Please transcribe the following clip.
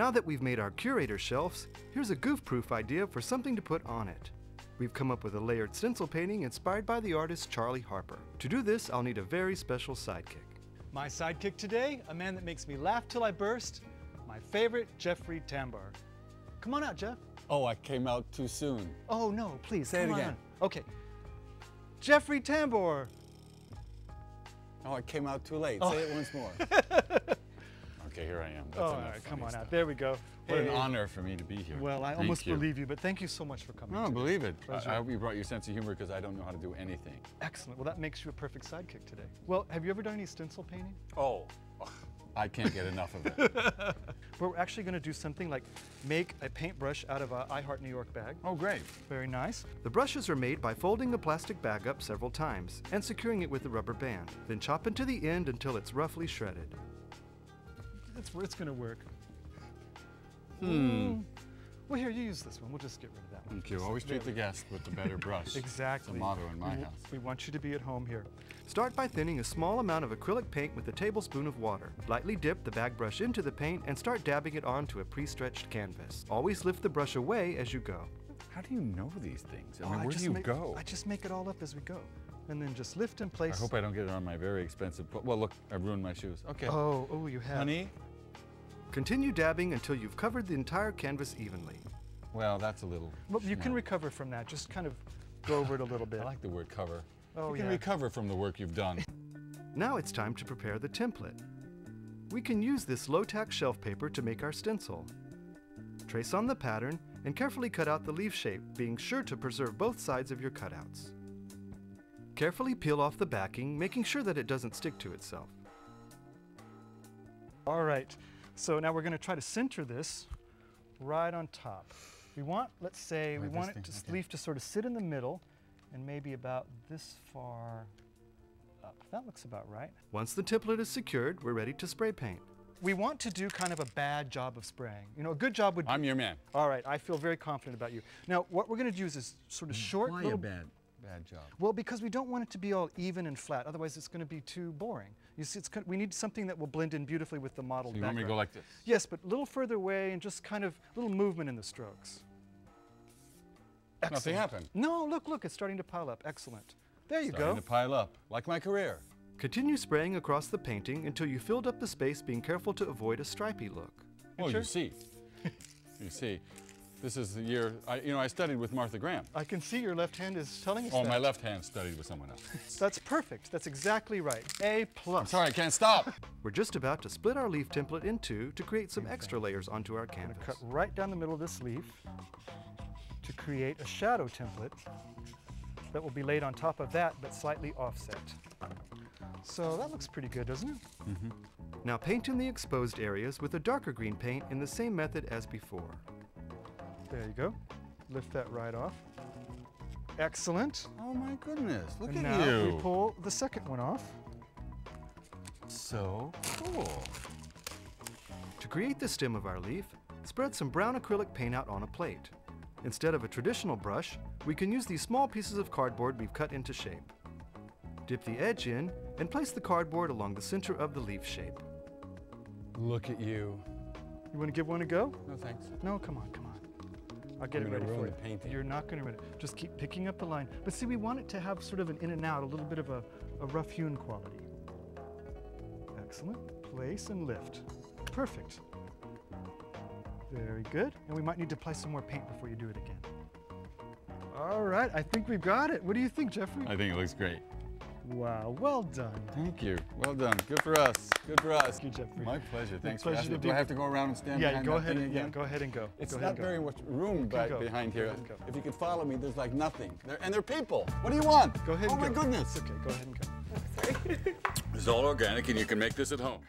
Now that we've made our curator shelves, here's a goof-proof idea for something to put on it. We've come up with a layered stencil painting inspired by the artist Charlie Harper. To do this, I'll need a very special sidekick. My sidekick today, a man that makes me laugh till I burst, my favorite Jeffery Tambor. Come on out, Jeff. Oh, I came out too soon. Oh no, please, Say it come again. on. Okay. Jeffery Tambor. Oh, I came out too late. Oh. Say it once more. Okay, here I am. That's All enough right, for come me on stuff. out. There we go. What an Hey. honor for me to be here. Well, I Thank almost you. believe you, but thank you so much for coming. No, today. believe it. Pleasure. I hope you brought your sense of humor because I don't know how to do anything. Excellent. Well, that makes you a perfect sidekick today. Well, have you ever done any stencil painting? Oh, I can't get enough of it. We're actually going to do something like make a paintbrush out of a I Heart New York bag. Oh, great. Very nice. The brushes are made by folding the plastic bag up several times and securing it with a rubber band. Then chop into the end until it's roughly shredded. That's where it's going to work. Well, here, you use this one. We'll just get rid of that one. Thank you. Always treat the guest with the better brush. Exactly. It's a motto in my house. We want you to be at home here. Start by thinning a small amount of acrylic paint with a tablespoon of water. Lightly dip the bag brush into the paint and start dabbing it onto a pre-stretched canvas. Always lift the brush away as you go. How do you know these things? I Oh, mean, where do you go? I just make it all up as we go. And then just lift in place. I hope I don't get it on my very expensive, well, look, I ruined my shoes. Okay. Oh, you have. Honey? Continue dabbing until you've covered the entire canvas evenly. Well, that's a little... Well, you can schmuck. recover from that. Just kind of go over it a little bit. I like the word cover. Oh, You can yeah. recover from the work you've done. Now it's time to prepare the template. We can use this low-tack shelf paper to make our stencil. Trace on the pattern and carefully cut out the leaf shape, being sure to preserve both sides of your cutouts. Carefully peel off the backing, making sure that it doesn't stick to itself. All right. So now we're going to try to center this right on top. We want, let's say, we Wait, want this it thing, to okay. leaf to sort of sit in the middle and maybe about this far up. That looks about right. Once the template is secured, we're ready to spray paint. We want to do kind of a bad job of spraying. You know, a good job would be... I'm your man. All right, I feel very confident about you. Now, what we're going to use is sort of short little... bad job? Well, because we don't want it to be all even and flat. Otherwise, it's going to be too boring. You see, we need something that will blend in beautifully with the modeled So you want me to go background. like this? Yes, but a little further away and just kind of a little movement in the strokes. Nothing Excellent. happened. No, look, it's starting to pile up. Excellent. There you Starting go. to pile up, like my career. Continue spraying across the painting until you filled up the space, being careful to avoid a stripy look. Well, Sure. you see. You see. This is the year, I studied with Martha Graham. I can see your left hand is telling us Oh, that. my left hand studied with someone else. That's perfect. That's exactly right. A+. I'm sorry, I can't stop. We're just about to split our leaf template in two to create some extra layers onto our I'm going to canvas. cut right down the middle of this leaf to create a shadow template that will be laid on top of that, but slightly offset. So that looks pretty good, doesn't it? Now paint in the exposed areas with a darker green paint in the same method as before. There you go. Lift that right off. Excellent. Oh my goodness, look And at now you. we pull the second one off. So cool. To create the stem of our leaf, spread some brown acrylic paint out on a plate. Instead of a traditional brush, we can use these small pieces of cardboard we've cut into shape. Dip the edge in and place the cardboard along the center of the leaf shape. Look at you. You want to give one a go? No thanks. No, come on, come on. I'll get I'm it gonna ready for ruin you. the painting. You're not going to ruin it. Just keep picking up the line. But see, we want it to have sort of an in and out, a little bit of a rough hewn quality. Excellent. Place and lift. Perfect. Very good. And we might need to apply some more paint before you do it again. All right, I think we've got it. What do you think, Jeffrey? I think it looks great. Wow, well done. Thank you. Well done. Good for us. Good for us. Thank you, Jeffrey. My pleasure. Thanks pleasure for asking. to Do be I have to go around and stand Yeah, behind go that ahead thing and again? go ahead and go. It's Go ahead not and go. very much room go. behind Go here. ahead and go. If you could follow me, there's like nothing. And they're people. What do you want? Go ahead Oh and my go. goodness. It's okay, go ahead and go. It's all organic and you can make this at home.